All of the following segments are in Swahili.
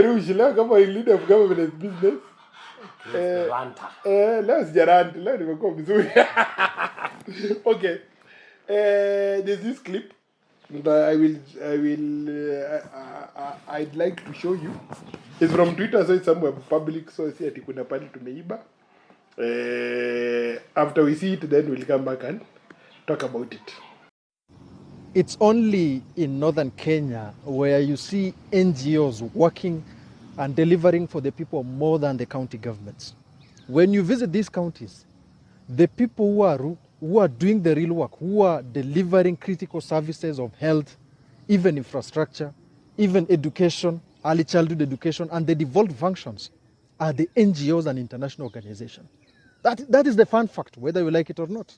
Rushi, leo kama leader of government business. Leo sijarant, leo nimekuwa vizuri. Okay. There's this clip that I'd like to show you. It's from Twitter, so it's somewhere public, so see ati kuna pali tumeiba. After we see it, then we'll come back and talk about it. It's only in northern Kenya where you see NGOs working and delivering for the people more than the county governments. When you visit these counties, the people who are doing the real work, who are delivering critical services of health, even infrastructure, even education, early childhood education, and the devolved functions are the NGOs and international organizations. That is the fun fact, whether you like it or not.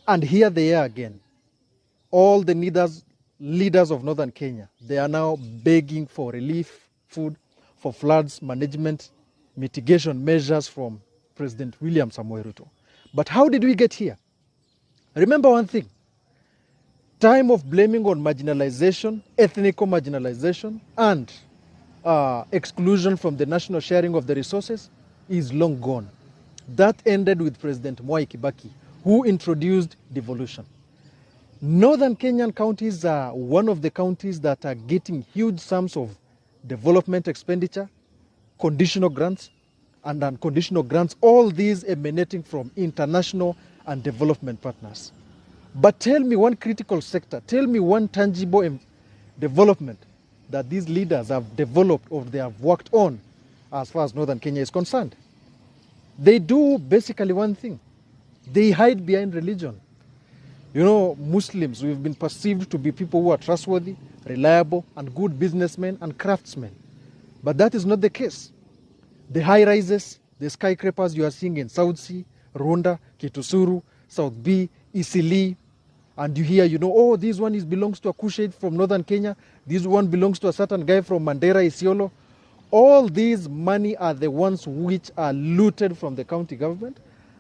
And here they are again. All the leaders of northern Kenya, they are now begging for relief, food, for floods management, mitigation measures from President William Samoei Ruto. But how did we get here? Remember one thing, time of blaming on marginalization, ethnical marginalization, and exclusion from the national sharing of the resources is long gone. That ended with President Mwai Kibaki, who introduced devolution. Northern Kenyan counties are one of the counties that are getting huge sums of development expenditure, conditional grants, and unconditional grants, all these emanating from international and development partners. But tell me one critical sector, tell me one tangible development that these leaders have developed or they have worked on as far as Northern Kenya is concerned. They do basically one thing. They hide behind religion. You know, Muslims, we've been perceived to be people who are trustworthy, reliable, and good businessmen and craftsmen. But that is not the case. The high-rises, the skyscrapers you are seeing in South Sea, Rwanda, Kitusuru, South B, Isili, and you hear, oh, this one belongs to a Kushite from Northern Kenya, this one belongs to a certain guy from Mandera, Isiolo. All these money are the ones which are looted from the county government,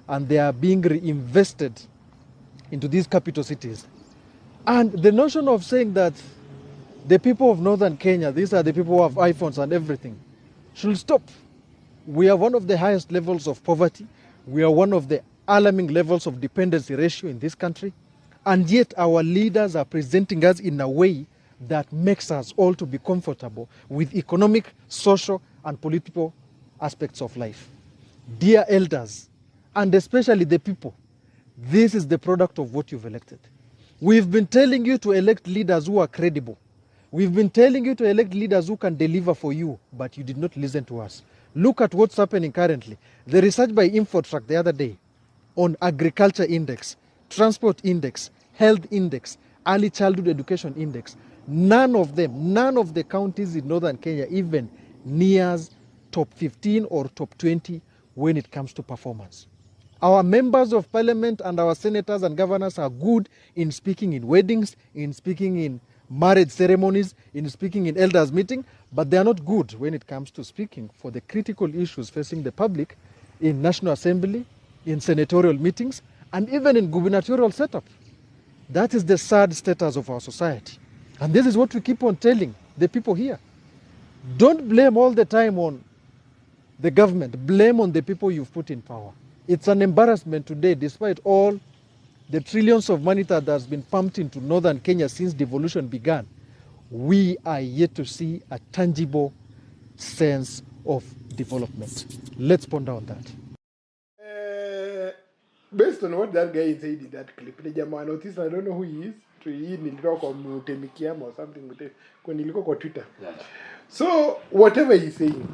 and they are being reinvested into these capital cities. And the notion of saying that the people of Northern Kenya, these are the people who have iPhones and everything, should stop. We are one of the highest levels of poverty. We are one of the alarming levels of dependency ratio in this country. And yet our leaders are presenting us in a way that makes us all to be comfortable with economic, social, and political aspects of life. Dear elders, and especially the people, this is the product of what you've elected. We've been telling you to elect leaders who are credible. We've been telling you to elect leaders who can deliver for you, but you did not listen to us. Look at what's happening currently. The research by Infotrack the other day on agriculture index, transport index, health index, early childhood education index, none of the counties in Northern Kenya even nears top 15 or top 20 when it comes to performance. Our members of parliament and our senators and governors are good in speaking in weddings, in speaking in marriage ceremonies, in speaking in elders meeting, but they are not good when it comes to speaking for the critical issues facing the public in National Assembly, in senatorial meetings, and even in gubernatorial setup. That is the sad status of our society. And this is what we keep on telling the people here. Don't blame all the time on the government. Blame on the people you've put in power. It's an embarrassment today, despite all the trillions of money that has been pumped into Northern Kenya since devolution began. We are yet to see a tangible sense of development. Let's ponder on that. Based on what that guy said in that clip, I noticed, I don't know who he is. He nilitoka kwa Mtemikiamo or something kwa nilikuwa kwa Twitter. Yeah. So whatever he's saying,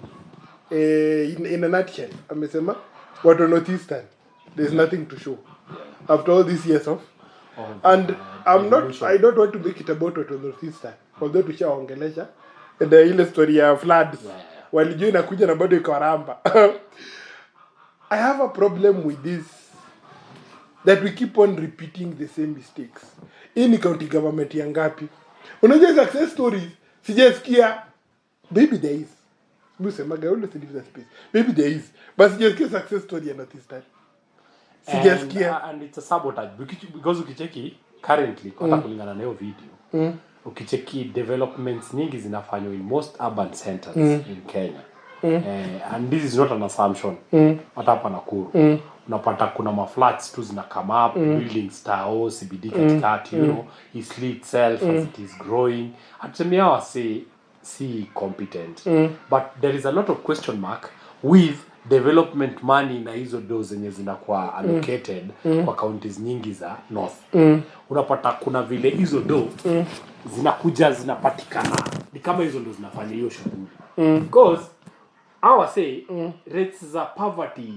in a nutshell, amesema what on Northeastern, there's nothing to show. Yeah. After all these years of, and I don't want to make it about what on Northeastern, although tushaongelesha the ile story ya floods. Yeah. Walijua inakuja na bado iko ramba. I have a problem with this, that we keep on repeating the same mistakes. Hii ni county government ya ngapi? Unajua success stories, sijasikia, maybe there is. Musemaga ule si different space. Maybe there is. But sijasikia success story ya Northeastern. Sijasikia. And it's a sabotage. Because ukicheki, currently, kwa kulingana na hiyo video, ukicheki developments nyingi zinafanywa in most urban centers in Kenya. And this is not an assumption. Hata hapa Nakuru. Unapata kuna maflats tu zina come up, buildings tao, CBD katikati, you know, Eastleigh itself as it is growing. Atumia hawa si competent. But there is a lot of question mark with development money na hizo do zenye zinakuwa allocated kwa counties nyingi za north. Unapata kuna vile hizo do zinakuja zinapatikana ni kama hizo ndo zinafanya hiyo shughuli. Because rates za poverty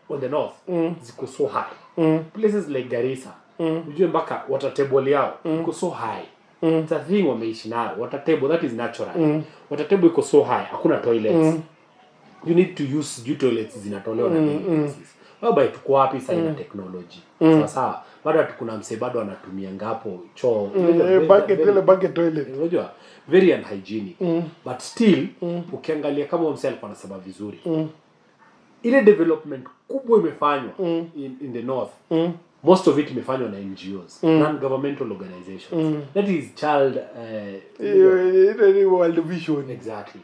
on the north ziko so high. Places like Garissa, ujue mpaka water table yao iko so high. It's a thing wameishi nayo. Water table, that is natural. Water table iko so high, hakuna toilets. You need to use toilets zinatolewa na basis. Whereby tuko wapi sasa na technology. Sawa. Bado kuna mse bado anatumia ngapo choo. Bucket toilet. Unajua very unhygienic. But still ukiangalia kama mse alikuwa anasema vizuri. Ile development kubwa imefanywa in the north. Most of it imefanywa na NGOs, non-governmental organizations. That is child World Vision. Exactly.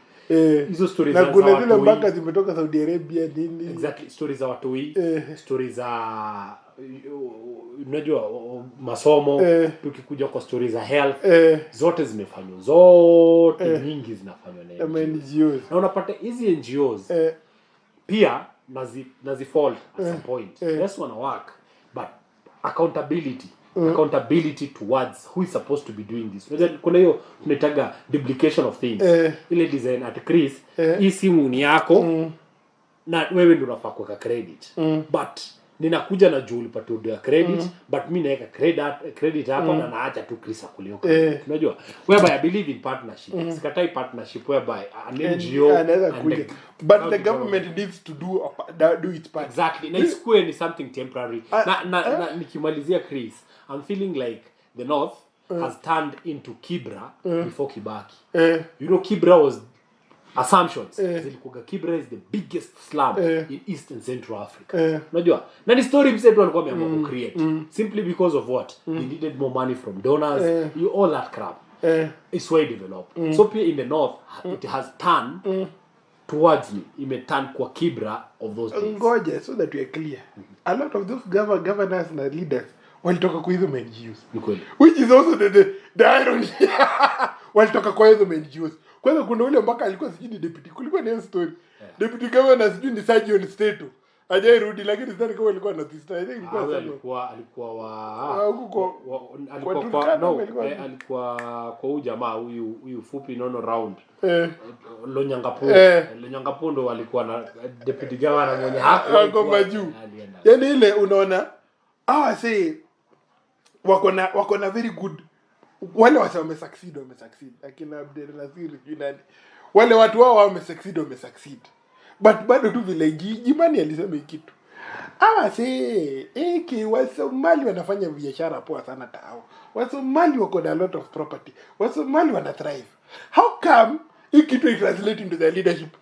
Hizo stories za kuna zile mpaka zimetoka Saudi Arabia nini. Exactly, stories za watoi, stories za unajua masomo, tukikuja kwa stories za health, zote zimefanywa, zote nyingi zinafanywa na NGOs. Na unapata hizi NGOs pia nazi fault at some point. Yes, wanna work, but accountability towards who is supposed to be doing this. Kuna hiyo tunataga duplication of things. Ile design at Chris, hii simu ni yako na wewe ndio unafaa kuweka credit. But ninakuja na juu ulipata credit, but mimi naweka credit hapa na naacha tu Chris akulioka. Unajua? Whereby I believe in partnership. Sikatai partnership whereby an NGO anaweza kuja. But the government needs to do its part. Exactly. Na isikuwe ni something temporary. Na nikimalizia Chris, I'm feeling like the north has turned into Kibra before Kibaki. You know, Kibra was assumptions. Zilikuwa Kibra is the biggest slum in East and Central Africa. Unajua? Na ni story msetu walikuwa wameamua create simply because of what? They needed more money from donors, all that crap. It's way developed. So in the north it has turned towards me. Imeturn kwa Kibra of those days. Ngoja, so that we are clear. A lot of those governors and leaders walitoka kwa hizo NGOs. Which is also the irony. Walitoka kwa hizo NGOs. Kwanza kuna ule mpaka alikuwa sijui deputy. Kulikuwa na hiyo story. Deputy governor sijui ni Sergeant State. Hajairudi lakini sidhani kama alikuwa na sister. I think alikuwa kwa huyu jamaa huyu fupi nono round. Lonyangapo ndo walikuwa na deputy governor mwenye hako majuu. Yaani ile unaona wako na very good wale watu wamesucceed lakini Abdelnazir Junani wale watu wao wamesucceed but bado tu vile Jimani alisema kitu Wasomali wanafanya biashara poa sana tao. Wasomali wako na a lot of property. Wasomali wana thrive. How come kitu translate into the leadership?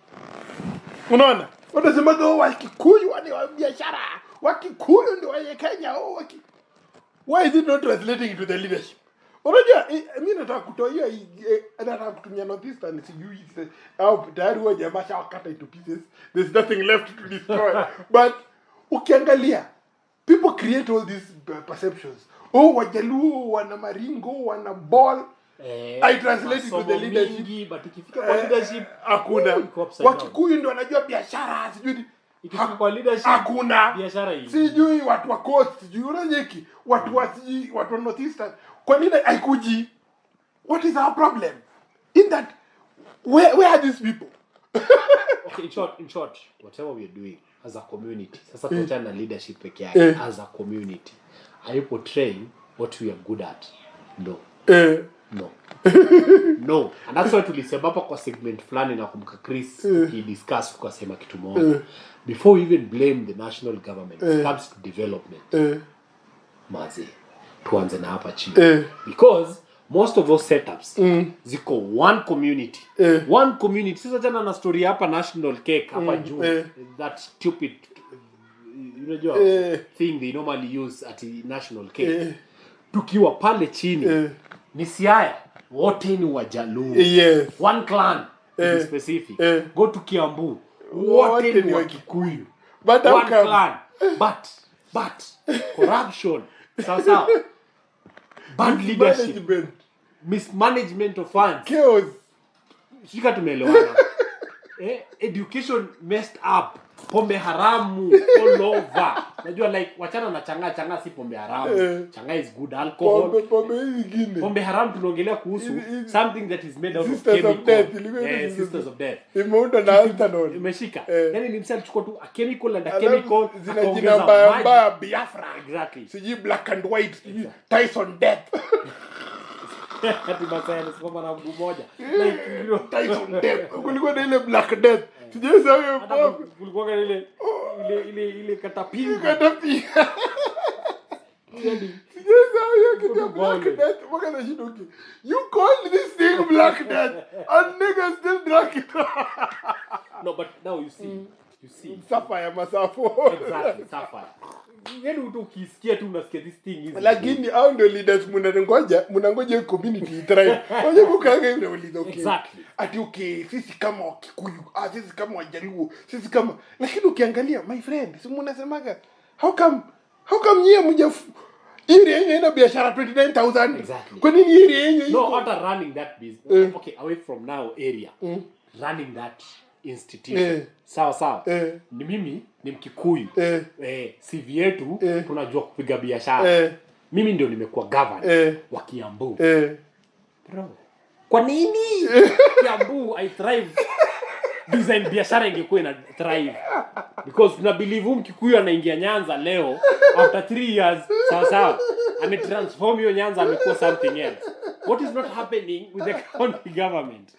Unaona? Wanasema Wakikuyu wa biashara. Wakikuyu ndio wa Kenya. Why is it not translating into the leadership? Unajua mimi nataka kutoa hiyo nataka kutumia Northeastern sijui au tayari huwa jamaa shawakata into pieces. There's nothing left to destroy. But ukiangalia people create all these perceptions. Wajaluo wana maringo wana ball. I translate it to the leadership. But ikifika kwa leadership hakuna. Wakikuyu ndio wanajua biashara sijui ikifika kwa leadership hakuna biashara hii. Sijui watu wa coast sijui unanyeki watu wa Northeastern. Kwa nini haikuji? What is our problem? In that where are these people? Okay, in short, whatever we are doing as a community, sasa tuachana na leadership peke yake, as a community, are you portraying what we are good at? No. No. And that's why tulisema hapa kwa segment fulani na kumka Chris discuss tukasema kitu moja. Before we even blame the national government when it comes to development. Mazi tuanze na hapa chini. Because most of those setups ziko one community. One community. Sasa jana na story hapa national cake hapa juu. That stupid thing they normally use at the national cake. Tukiwa pale chini ni Siaya. wote ni Wajaluo. Yes. One clan to be specific. Go to Kiambu, Wote wote ni ni wa Wakikuyu. But how One come? clan. But corruption. Sawa. Bad leadership. Management. Mismanagement of funds. Chaos. Shika tumeelewana. Education messed up. Pombe haramu all over. Najua like wachana na changa si pombe haramu. Changa is good alcohol. Pombe nyingine. Pombe haramu tunaongelea kuhusu something that is made out of Sisters chemical. of Death. Sisters of Death. Imeunda na alcohol. Imeshika. Yani ni msali chukua tu a chemical and a chemical. Zina jina mbaya Biafra. Exactly. Siji black and white. Siji Tyson Death. Hati masaya nisimama na mguu moja. Like you know, Tyson Death. Kulikuwa na ile Black Death. Sijui sawa hiyo hata kulikuwa na ile katapinga. Katapinga. Yani Sijui sawa hiyo kitu Black Death. Mwaka na shidoki. You call this thing Black Death and niggas still drunk it. no, but now you see. Sapphire masafo. Exactly, sapphire. Yani ukisikia tu unasikia this thing is. Lakini hao ndio leaders mnangoja community thrive. Ngoja kukanga hivi ulizo okay. Exactly. Ati okay, sisi kama Wakikuyu, sisi kama Wajaluo, sisi kama lakini ukiangalia my friend, si mnasemaga how come nyie mja area yenyewe ina biashara 29,000. Exactly. Kwa nini area yenyewe no hata running that business okay away from now area running that institution sawa ni mimi ni Mkikuyu CV yetu tunajua kupiga biashara mimi ndio nimekuwa governor wa Kiambu bro kwa nini Kiambu I thrive design biashara ingekuwa ina thrive because tuna believe Mkikuyu anaingia Nyanza leo after 3 years sawa ametransform hiyo Nyanza amekuwa something else. What is not happening with the county government?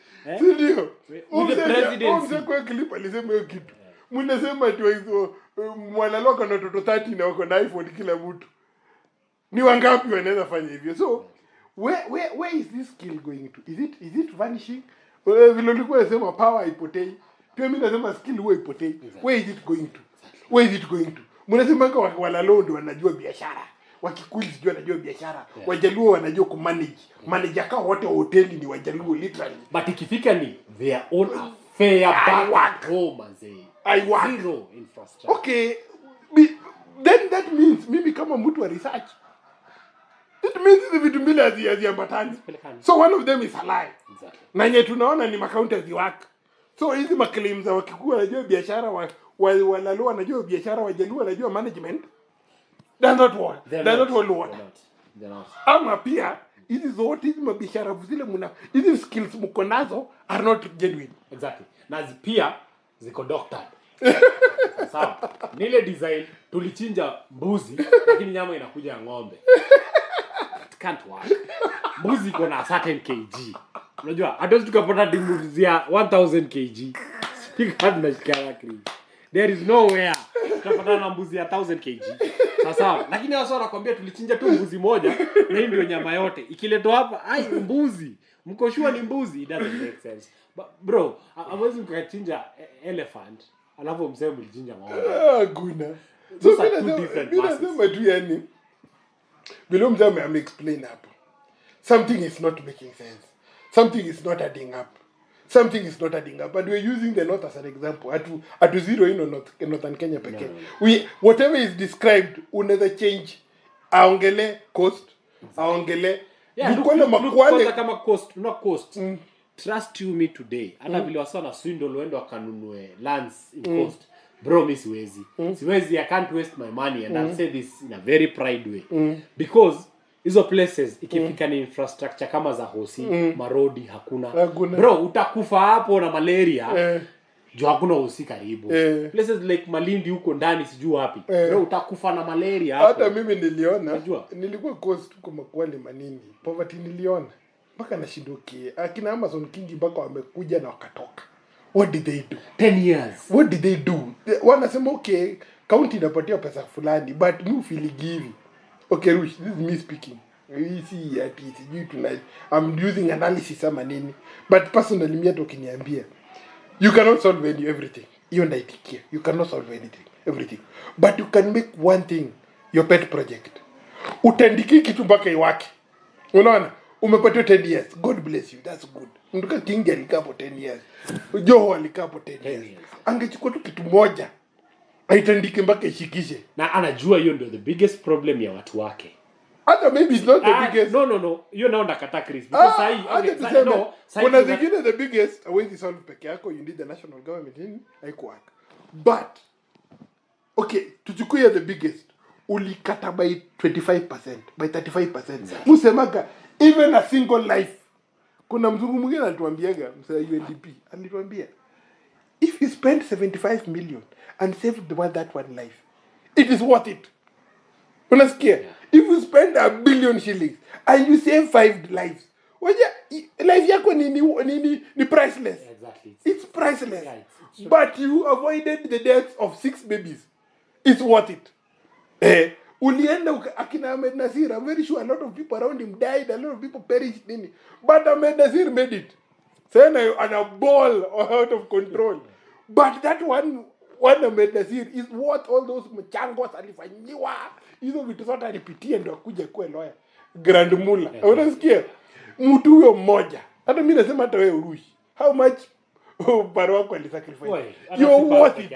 Ndio. With the presidency. Mzee kwa clip alisema hiyo kitu. Mnasema tu hizo mwanaloka na watoto 30 na wako na iPhone kila mtu. Ni wangapi wanaweza fanya hivyo? So where is this skill going to? Is it vanishing? Vile ulikuwa unasema power ipotei. Pia mimi nasema skill huwa ipotei. Where is it going to? Mnasema kwa walalo ndio wanajua biashara. Wakikuyu sijui wanajua biashara. Wajaluo wanajua kumanage. Manager kao wote wa hoteli ni Wajaluo literally. But ikifika ni their own affair back home manze. Zero infrastructure. Okay. Then that means mimi kama mtu wa research. It means the vitu mbili haziambatani. So one of them is a lie. Exactly. Na nye tunaona ni accountants work. So hizi maclaims za Wakikuyu wanajua biashara walalo wanajua biashara Wajaluo wanajua management. They're not what. Ama pia hizi zote hizi mabiashara zile hizi skills mko nazo are not genuine. Exactly. Na pia ziko doctored. Sawa. Nile design tulichinja mbuzi lakini nyama inakuja ya ng'ombe. It can't work. Mbuzi iko na certain kg. Unajua hatuwezi tukapata mbuzi ya 1000 kg. Speak na shikara clean. There is nowhere tutapata na mbuzi ya 1000 kg. Sawa. Lakini wao wanakuambia tulichinja tu mbuzi moja na hii ndio nyama yote. Ikiletwa hapa, ai mbuzi. Mko sure ni mbuzi? It doesn't make sense. But bro, hawezi mkachinja elephant, alafu mseme mlichinja ng'ombe. Guna. Those are two different masses. Nasema tu yani. Bilo mzee ame-explain hapo. Something is not making sense. Something is not adding up. And we're using the north as an example. At zero in northern Kenya peke. No. Whatever is described, unaweza change. Aongele coast, aongele. Look kama coast, not coast. Trust you me today. Hata vile wasana swindle wendo wakanunue lands in coast. Bro, mi siwezi. Siwezi, I can't waste my money and I'll say this in a very pride way. Because hizo places ikifika ni infrastructure kama za hosi, marodi hakuna. Bro, utakufa hapo na malaria. Juu hakuna hosi karibu. Places like Malindi huko ndani sijui wapi. Bro, utakufa na malaria hapo. Hata mimi niliona. Nilikuwa coast kwa Makwale Manini. Poverty niliona. Mpaka nashindukie. Akina Amazon King mpaka wamekuja na wakatoka. What did they do? 10 years. What did they do? Wanasema okay, county inapatia pesa fulani, but me feel give. Okay, Rush, this is me speaking. You see, I'm using analysis ama nini. But personally, me ukiniambia, you cannot solve everything. You and I take care. You cannot solve everything. But you can make one thing your pet project. Utandiki kitu mpaka iwake. Unaona? umepatiwa 10 years, God bless you, that's good. Mtuka Kingi alikaa hapo 10 years, Joho alikaa hapo 10 years. Angechukua tu kitu moja aitandike mpaka ishikishe, na anajua hiyo ndio the biggest problem ya watu wake. Hata maybe it's not the biggest. No, hiyo nao ndakata Chris, because kuna zingine the biggest hawezi solve peke yako, you need the national government in haikuwork. But okay, tuchukue the biggest, ulikata by 25%, by 35%. Musemaga even a single life. Kuna mzungu mwingine alituambiaga, msema UNDP, alituambia if you spend 75 million and save that one life, it is worth it. Unasikia? If you spend 1 billion shillings and you save 5 lives, life yako ni priceless. Exactly. It's priceless. Yeah, but you avoided the deaths of 6 babies. It's worth it. Ulienda akina Ahmed Nasir, I'm very sure a lot of people around him died, a lot of people perished nini. But Ahmed Nasir made it. Saying on a ball out of control. But that one Ahmed Nasir is worth all those mchangos alifanyiwa. Hizo vitu zote alipitia ndio akuje kuwa lawyer. Grand Mula. Unasikia? Mtu huyo mmoja. Hata mimi nasema hata wewe urushi. How much baro wako alisacrifice? You're worth it.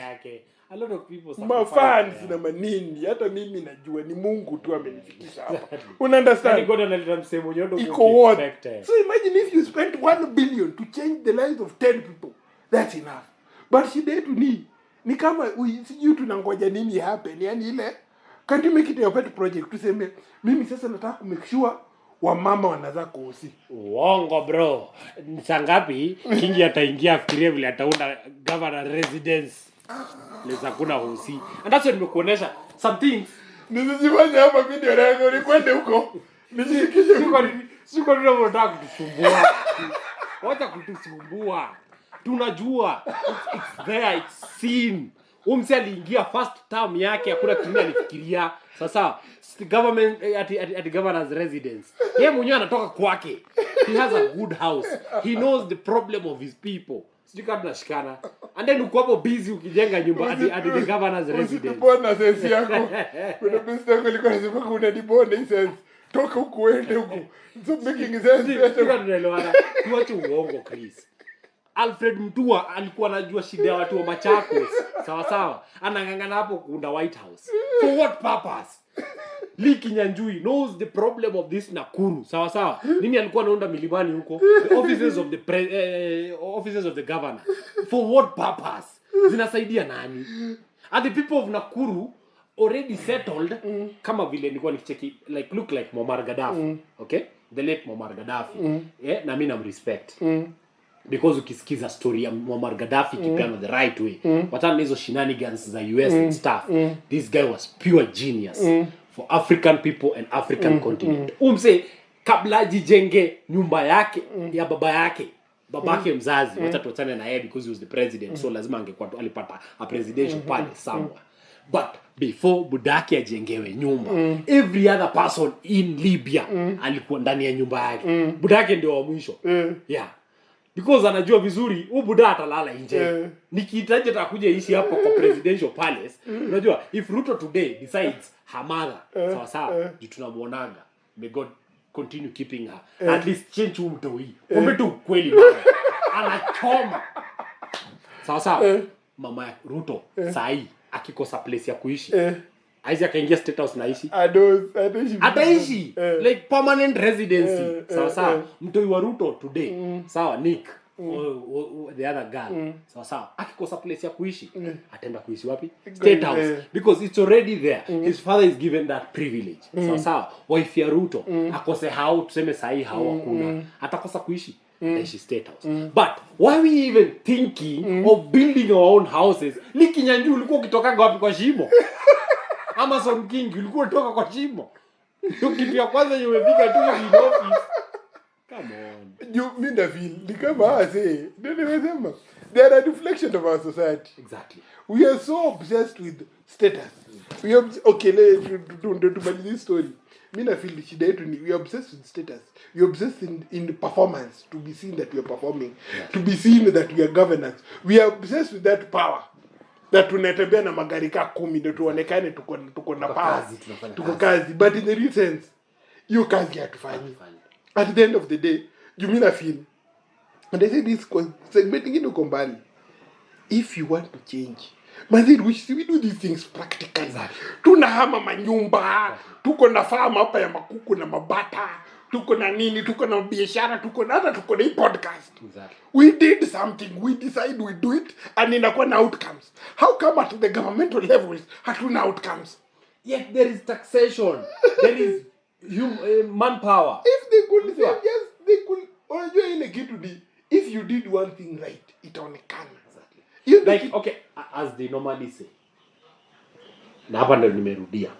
A lot of people fans na manini, hata mimi najua ni Mungu tu amenifikisha hapa. Una understand? God analeta msemo nyondo kwa expect. So imagine if you spent 1 billion to change the lives of 10 people. That's enough. But shida yetu ni kama sijui tunangoja nini happen. Yaani ile can't you make it your pet project? Tuseme mimi sasa nataka ku make sure wamama wanazaa kuosi. Uongo bro. Ni sangapi Kingi ataingia afikirie vile ataunda governor residence. Leza kuna hosi. And that's what nimekuonesha some things. Nisijifanye hapa video yangu ni kwende huko. Nijikishe siko tunataka kutusumbua. Wacha kutusumbua. Tunajua it's there, it's seen. Umse aliingia first term yake hakuna kitu alifikiria. Sasa government at governor's residence. Yeye mwenyewe anatoka kwake. He has a good house. He knows the problem of his people. Sijui kama tunashikana. And then uko hapo busy ukijenga nyumba at the governor's residence. Usipona sense yako. Kuna business yako ilikuwa inasema kuna dibone sense. Toka huko uende huko. So making sense. Tunaelewana. Tuache uongo Chris. Alfred Mutua alikuwa anajua shida ya watu wa Machakos. Sawa. Anangangana hapo kuunda White House. For what purpose? Lee Kinyanjui knows the problem of this Nakuru. Sawa. Nini alikuwa anaunda milimani huko? The offices of the governor. For what purpose? Zinasaidia nani? Are the people of Nakuru already settled kama vile nilikuwa nikicheki look like Muammar Gaddafi. Okay? The late Muammar Gaddafi. Na mimi namrespect. Because ukisikiza story ya Muammar Gaddafi kipiano the right way. Watana hizo shenanigans za US and stuff. This guy was pure genius for African people and African continent. Umse kabla jijenge nyumba yake ya babake mzazi, wacha tuachane na yeye because he was the president, so lazima angekuwa alipata a presidential palace somewhere. But before budaki ajengewe nyumba, every other person in Libya alikuwa ndani ya nyumba yake. Budaki ndio wa mwisho. Yeah. Because anajua vizuri buda atalala nje. Nikihitaji atakuja ishi hapo kwa presidential palace. Unajua if Ruto today decides her mother sawa tunamuonaga, may God continue keeping her. At least change umtoi. Kumbe tu kweli mama anachoma. Sawa mama Ruto sai akikosa place ya kuishi. Aizi akaingia state house naishi. Ataishi like permanent residency. Sawa. Mtoi wa Ruto today. Sawa Nick. The other girl. Sawa. Akikosa place ya kuishi. Ataenda kuishi wapi? State house. Because it's already there. His father is given that privilege. Sawa. Wife ya Ruto akose hao tuseme sahi hao hakuna. Atakosa kuishi. She state house. But why we even thinking of building our own houses? Lee Kinyanjui ulikuwa ukitoka wapi kwa shimo? Amazon King ulikuwa toka kwa shimo. Kitu ya kwanza umefika tu in office. Come on. Mimi na feel ni kama say they are a reflection of our society. Exactly. We are so obsessed with status. We are okay, to this story. Mimi na feel shida yetu ni we are obsessed with status. We are obsessed in performance, to be seen that we are performing, to be seen that we are governors. We are obsessed with that power. That tunatembea na magari ka 10 ndio tuonekane tuko na power. Tuko kazi. But in the real sense, hiyo kazi hatufanyi. at the end of the day you mean I feel, and I say this segment ingine uko mbali, if you want to change manzi we do these things practically. Tunahama manyumba, tuko na farm hapa ya makuku na mabata, tuko na nini, tuko na biashara, tuko na hii podcast. We did something, we decide we do it, and inakuwa na outcomes. How come at the governmental levels hatuna outcomes? Yet there is taxation, there is manpower. If they could say yes, they could. Unajua ile kitu ni, if you did one thing right, itaonekana. Like, okay, as they normally say, na hapa ndo nimerudia,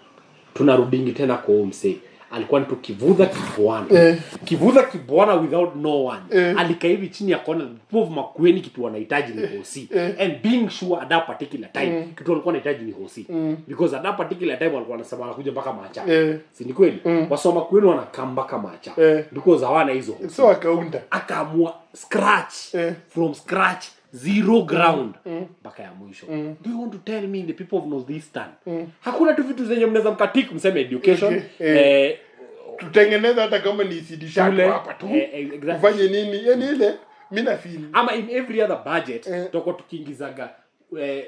tunarudingi tena kwa umse, alikuwa ni tukivudha kibuana, kivudha kibuana without no one, alikaivi chini ya kona povu Makueni kitu wanahitaji ni hosi, and being sure at that particular time kitu walikuwa wanahitaji ni hosi, because at that particular time walikuwa wanasema wanakuja mpaka Macha, si ni kweli? Wasoma Makueni wanakamba kama Macha, because hawana hizo hosi, so akaamua scratch, from scratch, zero ground mpaka ya mwisho. Do you want to tell me the people of Northeastern hakuna tu vitu zenye mnaweza mkatiku mseme education, tutengeneza hata kama ni CD shako hapa tu, ufanye nini, yani ile mimi na feel ama in every other budget toko tukiingizaga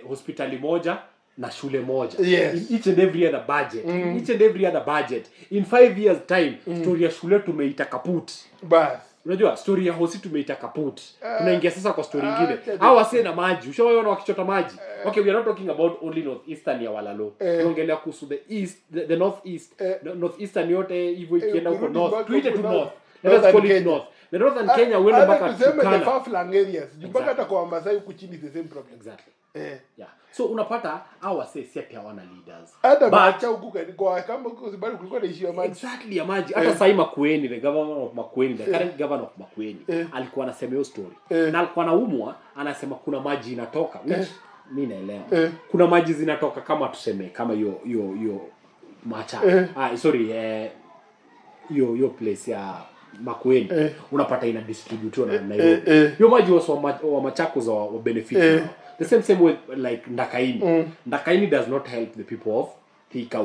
hospitali moja na shule moja, in each and every other budget, each and every other budget in 5 years time story ya shule tumeita kaput bas. Unajua story ya hosi tumeita kaput, tunaingia sasa kwa story nyingine. Hao wase na maji, ushawaona wakichota maji? Okay, we are not talking about only northeastern ya Walalo, tunaongelea kuhusu the east, the northeast, northeastern yote hivyo ikienda huko north, tuite to north, let us call it north. The northern Kenya wenda mpaka Turkana, the far flung areas, mpaka hata kwa Masai huku chini the same problem. Exactly. Yeah. So unapata hawa si ati hawana leaders. Hata bacha huku kwa kama huko Zimbabwe kulikuwa na issue ya maji. Exactly, ya maji. Hata Sai Makueni, the governor of Makueni, the current governor of Makueni, alikuwa anasema hiyo story. Na alikuwa anaumwa, anasema kuna maji inatoka. Mimi naelewa. Kuna maji zinatoka kama tuseme kama hiyo Macha. Sorry, hiyo place ya Makueni, unapata ina distributiwa na Nairobi. Hiyo maji wa Machakos wa benefit. The same way like Ndakaini. Ndakaini does not help the people of Thika.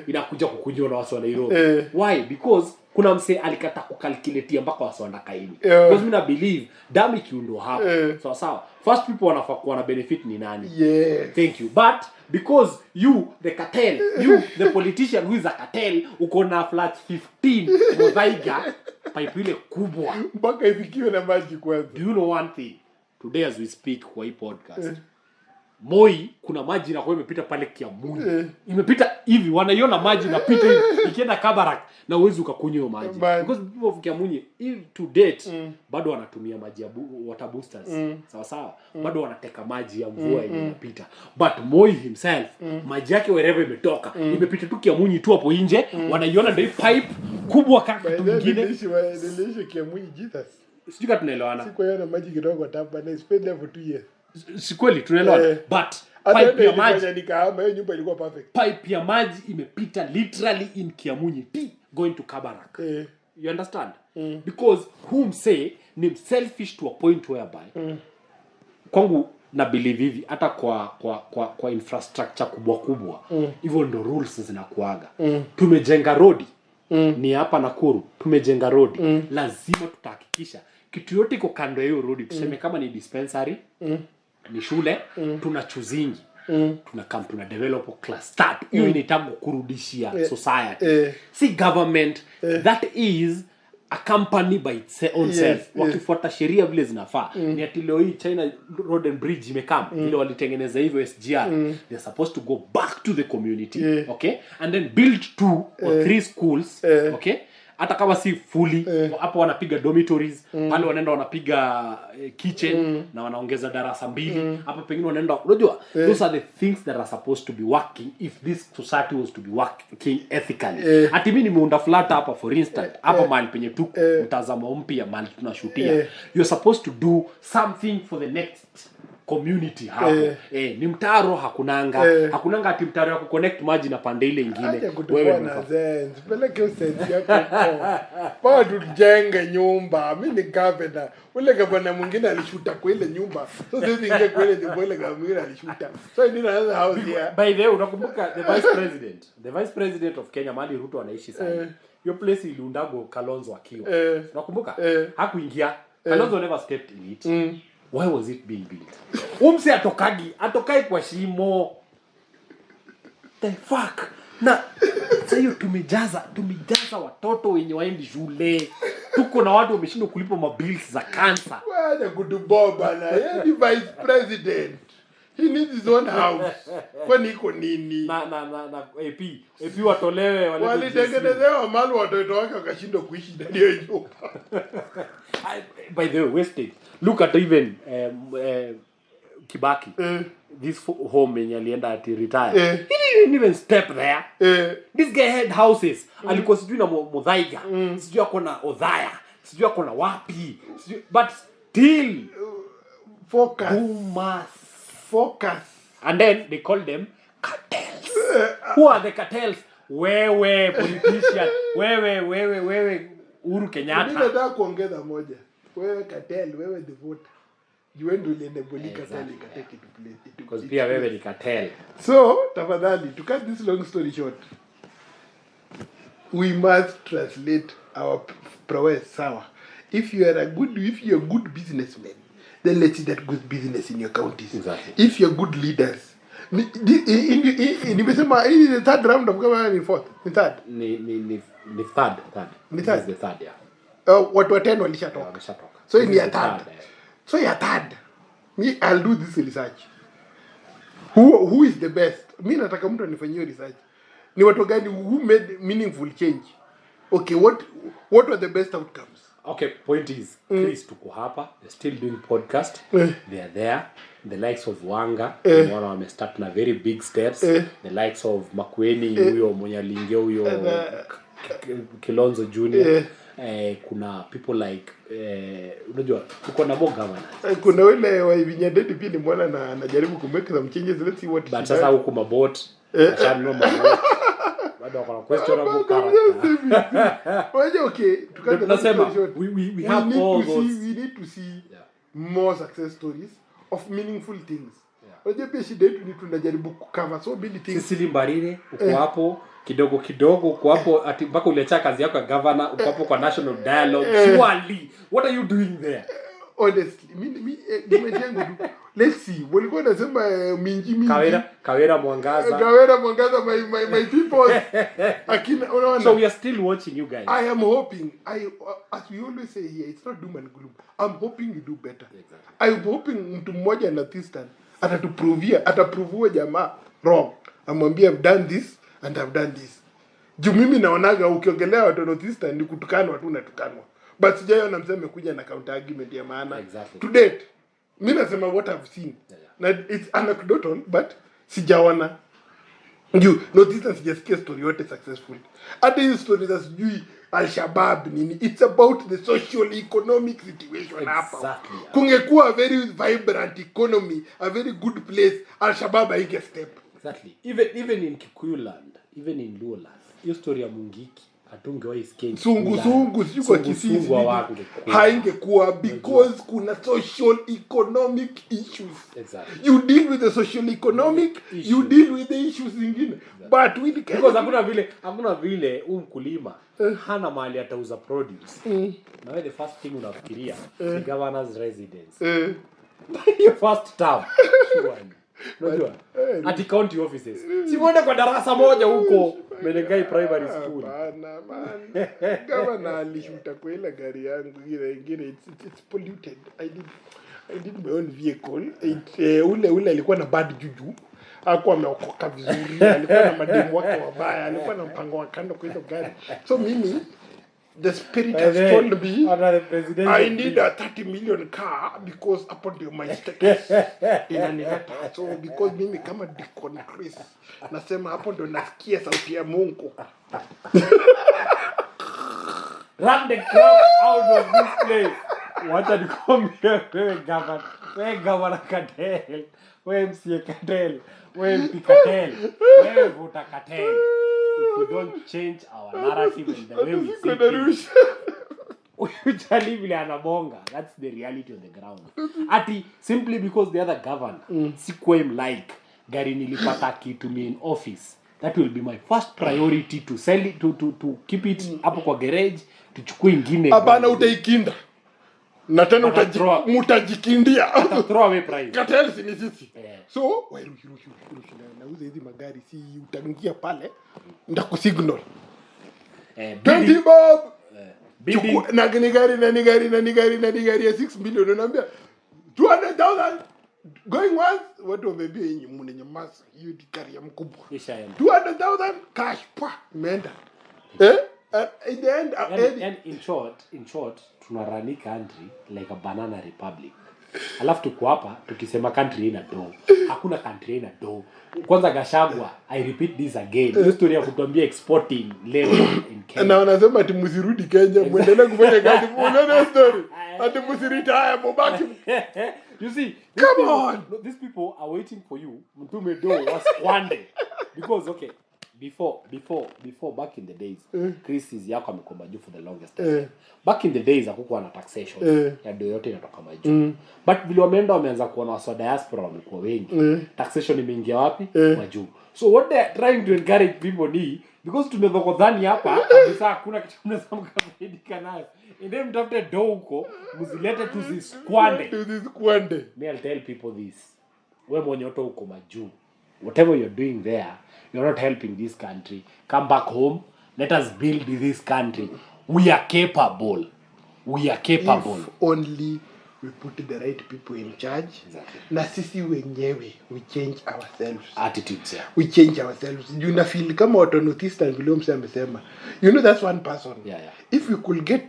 Inakuja kukunywa na watu wa Nairobi. Why? Because kuna mse alikata kukalculate mpaka watu wa Ndakaini. Because mimi na believe damu kiundo hapo. Sawa. First people wanafaa kuwa na benefit ni nani? Thank you. But because you the cartel, you the politician who is a cartel, uko na flat 15 Mozaiga pipe ile kubwa mpaka ifikiwe na maji kwanza. Do you know one thing? Today as we speak kwa hii podcast, Moi kuna maji na kwa imepita pale Kiamuni. Imepita hivi, wanaiona maji inapita hivi ikienda Kabarak na uwezi ukakunywa maji. Because people of Kiamuni to date bado wanatumia maji ya water boosters. Sawa. Bado wanateka maji ya mvua inapita. But Moi himself, maji yake wherever imetoka, imepita tu Kiamuni tu hapo nje, wanaiona ndio pipe kubwa kaka kitu kingine. Nilishe Kiamuni Jesus. Sijui kama tunaelewana. Siko yana maji kidogo tapa na spend there for 2 years. Si kweli tunaelewana. But pipe ya maji nikahama, hiyo nyumba ilikuwa perfect. Pipe ya maji imepita literally in Kiamunyi going to Kabarak. You understand? Because whom say ni selfish to a point whereby kwangu na believe hivi hata kwa infrastructure kubwa hivyo ndo rules zinakuaga. Tumejenga road ni hapa Nakuru, tumejenga road, lazima tutahakikisha kitu yote iko kando ya hiyo road, tuseme kama ni dispensary, ni shule, tuna chuzingi, tuna develop class start. Hiyo inaitwa kurudishia society. Si government that is a company by its own self. Wakifuata sheria vile zinafaa. Ni ati leo hii China Road and Bridge imekam, ile walitengeneza hivyo SGR. They're supposed to go back to the community, okay? And then build 2 or 3 schools, okay? Hata kama si fully, hapo wanapiga dormitories, pale wanaenda wanapiga kitchen na wanaongeza darasa 2, hapa pengine wanaenda, unajua, those are the things that are supposed to be working if this society was to be working ethically. Ati mimi nimeunda flat hapa for instance, hapa mahali penye tu mtazamo mpya mahali tunashutia. You're supposed to do something for the next community hapo. Ni mtaro hakunanga ati mtaro ya kuconnect maji na pande ile nyingine. Wewe na zenzi peleke usenzi yako pa tujenge nyumba. Mimi ni gavana, ule gavana mwingine alishuta kwa ile nyumba, so sisi inge kwa ile nyumba ile gavana mwingine alishuta, so ndio naanza house here. By the way, unakumbuka the vice president of Kenya Mali Ruto anaishi sasa, Hiyo place iliundago Kalonzo akiwa. Unakumbuka? Hakuingia. Kalonzo never stepped in it. Why was it being built? Umse atokai kwa shimo. The fuck? Na sasa hiyo tumejaza watoto wenye waendi shule. Tuko na watu wameshindwa kulipa mabills za cancer. Bwana kutuboba na yeye ni vice president. He needs his own house. Kwani iko nini? Na AP watolewe wale. Walitengenezewa mali watoto wake wakashindwa kuishi ndani ya nyumba. By the way, wasted. Look at even Kibaki. This home yenye alienda ati retire. He didn't even step there. This guy had houses. Alikuwa sijui na Muthaiga. Sijui ako na Othaya. Sijui ako na wapi. But still focus. And then they call them cartels. Who are the cartels? Wewe politician. Wewe Uhuru Kenyatta. Mimi nataka kuongeza moja. Wewe cartel, wewe the voter. You end up in the body cartel take it to place. Because pia wewe ni cartel. So, tafadhali, to cut this long story short, we must translate our prowess sawa. If you're a good businessman, then let's see that good business in your counties. Exactly. If you're good leaders, nimesema hii the third round of government in fourth, in third. Ni third. Ni third. The third, yeah. Watu 10 walishatoka. So in your third. So your third. Me, I'll do this research. Who is the best? Mimi nataka mtu anifanyie research. Ni watu gani who made meaningful change? Okay, what were the best outcomes? Okay, point is, Chris tuko hapa, they're still doing podcast. They are there. The likes of Wanga, mwana wamestart na very big steps. The likes of Makueni, huyo mwenye aliingia huyo Kilonzo Junior. Kuna people like unajua uko na more governors. Kuna wale wa Vinyadeti pia ni mwana na anajaribu ku make some changes. Let's see what. But sasa huko mabot ashanunua mabot bado kuna questionable character. Okay, tunasema we have all those. We need to see more success stories of meaningful things. Unajua pia shida yetu ni tunajaribu cover so many things. Sisi Mbarire uko hapo kidogo uko hapo ati mpaka uliacha kazi yako ya governor uko hapo kwa national dialogue. Surely what are you doing there? Honestly, mimi let's see. Walikuwa nasema mingi Kawera Mwangaza my people. Akina unaona. So we are still watching you guys. I am hoping as we always say here, it's not doom and gloom. I'm hoping you do better. Exactly. I'm hoping mtu mmoja na Tristan ataprove jamaa wrong. Amwambia I've done this and I've done this. Juu mimi naonaga ukiongelea watu na Tristan ni kutukanwa tu natukanwa. But sijaona mseme kuja na counter argument ya maana. Exactly. To date, mimi nasema what I've seen. Na it's anecdotal but sijaona. Ndio, no Tristan sijasikia story yote successful. Hata hizo stories za sijui Al-Shabaab nini, it's about the social economic situation hapa. Exactly. Kungekuwa a very vibrant economy, a very good place, Al-Shabaab hainge step. Exactly. Even in Kikuyu land, even in Luo land, hiyo story ya Mungiki hatungewahi sikia. Sungu sio kwa Kisii. Haingekuwa because kuna social economic issues. Exactly. You deal with the social economic, you deal with the issues zingine. But we because hakuna vile mkulima hana mahali atauza produce. Na wewe the first thing unafikiria ni governor's residence. Your first term. Unajua? At county offices. Si muende kwa darasa moja huko Menengai primary school. Hapana man. Governor alishuta kwa ile gari yangu ingine it's polluted. I did my own vehicle. Ule alikuwa na bad juju. Hakuwa ameokoka vizuri. Alikuwa na mademu wake wabaya. Alikuwa na mpango wa kando kwa ile gari. So mimi the spirit has told me I need a 30 million car because upon my status inanileta. So because mimi kama Deacon Chris nasema hapo ndo nasikia sauti ya Mungu. Run the crap out of this place. Wacha nikwambie wewe governor cartel, wewe MCA cartel, wewe MP cartel, wewe voter cartel. If we don't change our narrative and the way we see things, uchali vile anabonga, that's the reality on the ground. Ati simply because the other governor sikwa him like gari nilipata kitu me in office that will be my first priority to sell it, to keep it hapo kwa garage, tuchukue ingine. Hapana, utaikinda na tena mutajikindia, throw away price. Cartels ni sisi. So wewe nauza hizi magari, si utaingia pale ndakusignal 20 bob na gari ya 6 million, unaambia 200,000 going once. Watu wamebia yenye mwenye masa hiyo gari ya mkubwa 200,000 cash pa imeenda. In the end, and in short tunarani country like a banana republic. Alafu tuko hapa tukisema country ina do. Hakuna country ina do. Kwanza Gashagwa, I repeat this again. Hiyo story ya kutuambia exporting level in Kenya. Na wanasema ati msirudi Kenya, muendelee kufanya kazi. Unaona story? Ati msiritaya mbaki. You see, come on. These people are waiting for you. Mtume do was one day. Because okay, before back in the days, crisis yako amekuwa majuu for the longest time. Back in the days hakukuwa na taxation. Ya do yote inatoka majuu. But vile wameanza kuona wasa diaspora wamekuwa wengi. Taxation imeingia wapi? Majuu. So what they are trying to encourage people ni, because tunadhokodhani hapa kabisa hakuna kitu tunaweza mkafaidika nayo. Ndio mtafute do huko, mzilete tuziskwande. Me I'll tell people this. Wewe mwenye uto huko majuu. Whatever you're doing there, you're not helping this country. Come back home. Let us build this country. We are capable. If only we put the right people in charge. Exactly. Na sisi wenyewe we change ourselves. Attitudes, yeah. We change ourselves. You na feel kama watu notice and vile amesema. You know that's one person. Yeah. If we could get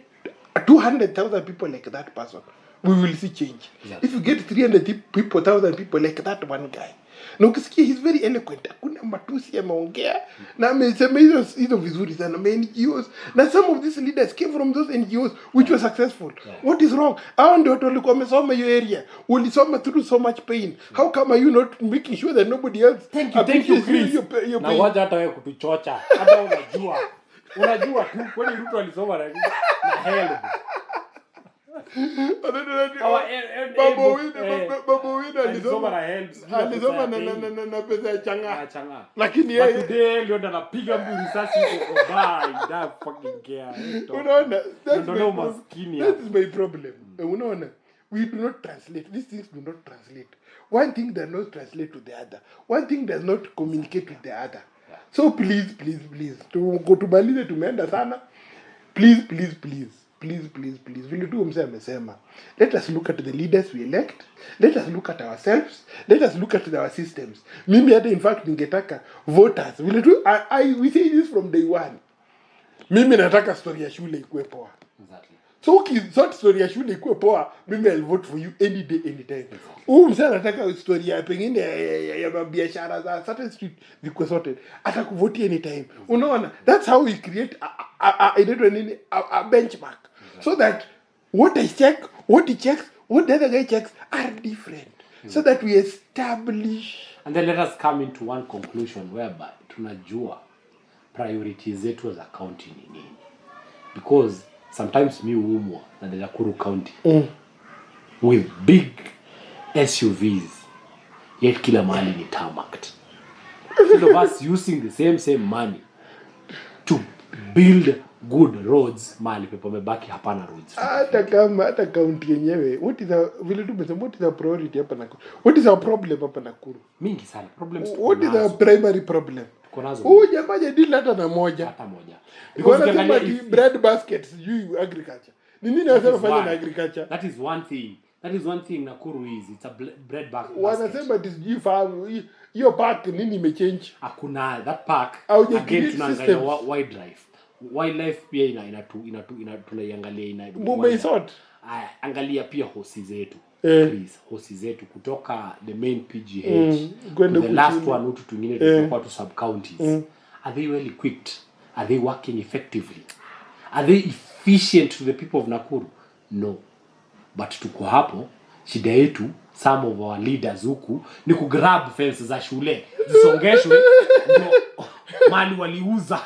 200,000 people like that person, we will see change. Exactly. If you get 300,000 people like that one guy, na ukisikia he's very eloquent, hakuna matusi ameongea na amesema hizo vizuri sana. NGOs na some of these leaders came from those NGOs which were successful. What is wrong? Hao ndio watu walikuwa wamesoma hiyo area, ulisoma through so much pain. How come are you not making sure that nobody else? Thank you Chris. Na waje hata wewe kutuchocha, hata unajua tu kwani Ruto alisoma na help. Babu Wina alisoma na help. Alisoma na pesa ya changa. Lakini yeye today ndio anapiga mbu risasi huko bye that fucking care. Unaona? That's my problem. Unaona? We do not translate. These things do not translate. One thing does not translate to the other. One thing does not communicate with the other. So please. Tumalize tumeenda sana. Please. Vile tu amesema. Let us look at the leaders we elect. Let us look at ourselves. Let us look at our systems. Mimi hata in fact ningetaka voters. Vile tu we say this from day one. Mimi nataka story ya shule ikuwe poa. Exactly. So story ya shule ikuwe poa, mimi I'll vote for you any day anytime. Msana nataka story ya pengine ya biashara za certain street zikuwe sorted. Atakuvote anytime. Unaona? That's how we create a benchmark. So that what I check, what he checks, what the other guy checks are different. So that we establish. And then let us come into one conclusion whereby tunajua priorities zetu as a county ni nini. Because sometimes mi uumwa na the Nakuru County with big SUVs, yet kila mahali ni tarmacked. Instead of us using the same money to build good roads, mahali pepo mebaki hapana roads. Hata county yenyewe, what is our priority hapa Nakuru? What is our problem hapa Nakuru? Mingi sana problems. What is our primary problem? Jamaa deal hata moja. Because wanasema bread baskets, you agriculture. Ni nini wanasema fanya na agriculture? That is one thing Nakuru is. It's a bread basket. Wanasema this farm, hiyo park nini imechange? Hakuna that park. Again tunaangalia wildlife pia tunaiangalia Mumeisort. Angalia pia hosi zetu. Please, hosi zetu kutoka the main PGH the last one to tungine tutakuwa to sub counties. Are they well equipped? Are they working effectively? Are they efficient to the people of Nakuru? No. But tuko hapo, shida yetu, some of our leaders huku ni kugrab fence za shule zisongeshwe ndio mali waliuza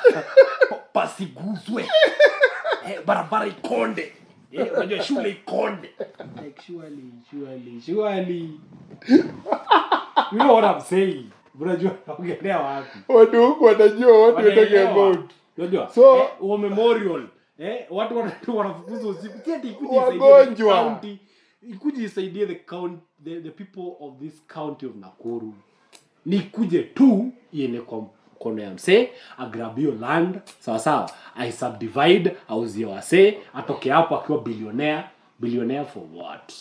pasiguzwe barabara ikonde. Unajua shule ikonde. Like surely. You know what I'm saying? Unajua naongelea wapi? Watu huko wanajua what you're talking about. Unajua? So wa memorial. Watu wanafukuzwa usiku. Kieti wagonjwa. Ikuje isaidie the people of this county of Nakuru. Ni kuje tu iene kwa mkono ya msee, agrabio land, sawa sawa. I subdivide, auzie wasee, atoke hapo akiwa billionaire for what?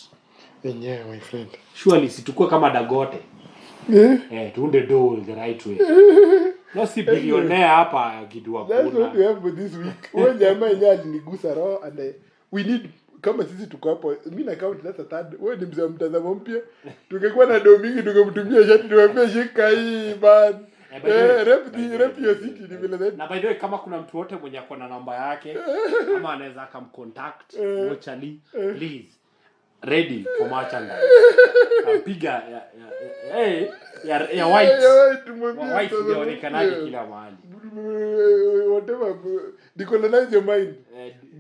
Yeah, my friend. Surely situkue kama Dagote. Tuunde do the right way. No si billionaire hapa kitu hakuna. That's what we have for this week. Wewe jamaa yenyewe alinigusa roho and we need kama sisi tuko hapo, mimi na account that's a third. Wewe ni mzee mtazamo mpya. Tungekuwa na domingi tungemtumia shati tuwaambie shika hii man. Rep your city ni vile zaidi. Na by the way kama kuna mtu wote mwenye ako na namba yake kama anaweza akamcontact Mochali please ready for merchandise. Piga ya white. White inaonekana kila mahali. Whatever decolonize your mind.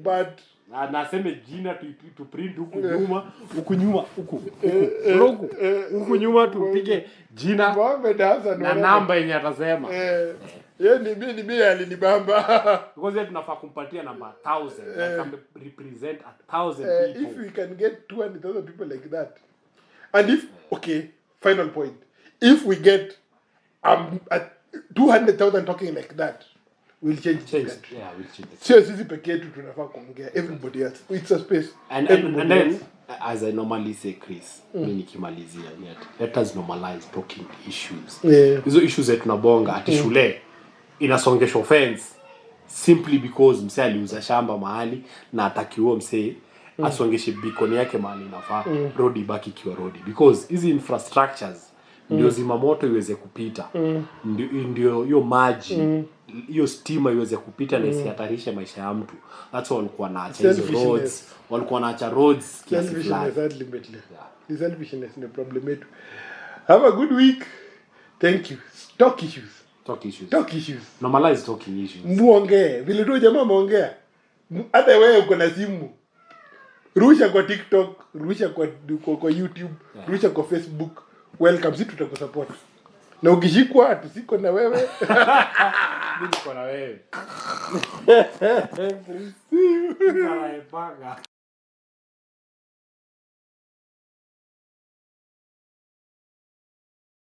But anasema jina tu print huku nyuma huku nyuma tupige jina Mohamed Hassan na namba yenye atasema ni mimi alinibamba because tunafaa kumpatia namba 1000 like represent 1000 people. If we can get 200,000 people like that, and if okay, final point, if we get 200,000 talking like that, we'll change it. Yeah, we'll change it. Sio sisi pekee yetu tunafaa kuongea, everybody else, it's a space, and then as I normally say Chris, mimi nikimalizia let us normalize talking issues. Hizo issues zetu tunabonga ati shule inasongesha offense simply because msee aliuza shamba mahali na atakiwa msee asongeshe beacon yake mahali inafaa road ibaki kiwa road, because hizi infrastructures ndio zimamoto iweze kupita, ndio hiyo maji hiyo stima iweze kupita na isihatarishe maisha ya mtu. That's all walikuwa naacha hizo roads, walikuwa naacha roads kiasi fulani. The selfishness is the problem yetu. Have a good week. Thank you. Talk issues. Normalize talking issues. Muongee vile tu jamaa muongea. Hata wewe uko na simu, rusha kwa TikTok, rusha kwa YouTube, rusha kwa Facebook. Welcome, sisi tutakusupport. Na ukishikwa tusiko na wewe. Niko na wewe.